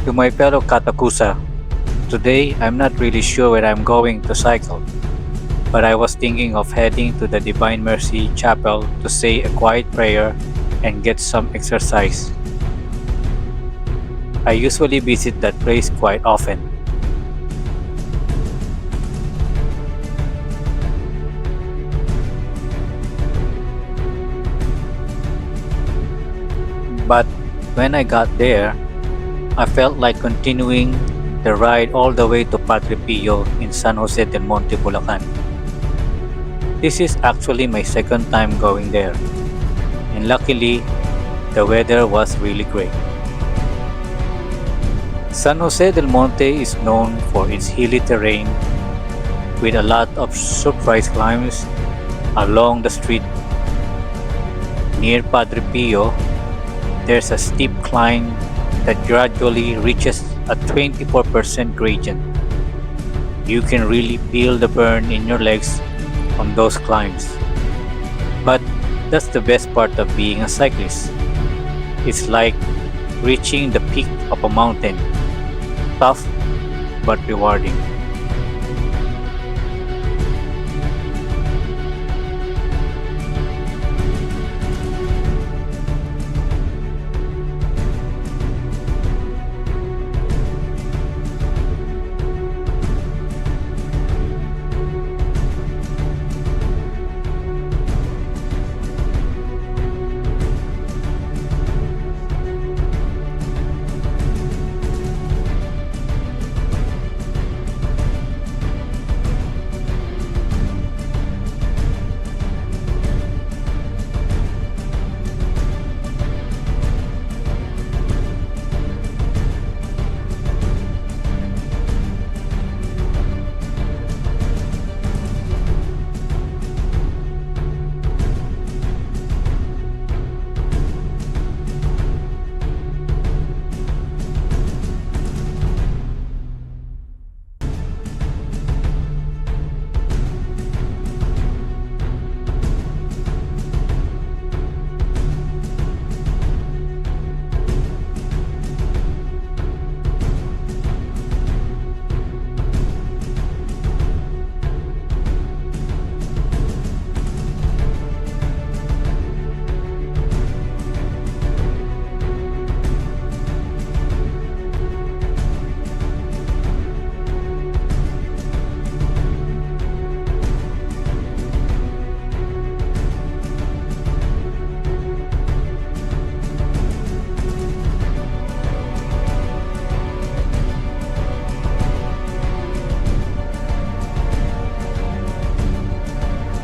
To my fellow Katakusa, today I'm not really sure where I'm going to cycle, but I was thinking of heading to the Divine Mercy Chapel to say a quiet prayer and get some exercise. I usually visit that place quite often. But when I got there, I felt like continuing the ride all the way to Padre Pio in San Jose Delmonte, Bulacan. This is actually my second time going there, and luckily, the weather was really great. San Jose del Monte is known for its hilly terrain with a lot of surprise climbs along the street. Near Padre Pio, there's a steep climb that gradually reaches a 24% gradient. You can really feel the burn in your legs on those climbs. But that's the best part of being a cyclist. It's like reaching the peak of a mountain, tough but rewarding.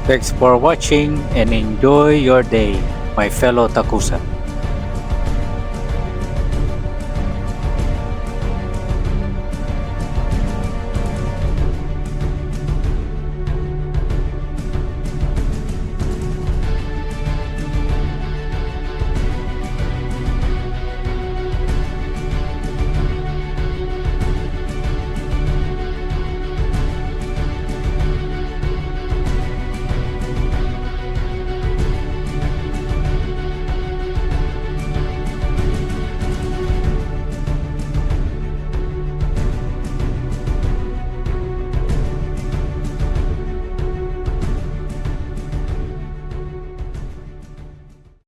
Thanks for watching and enjoy your day, my fellow Takusa.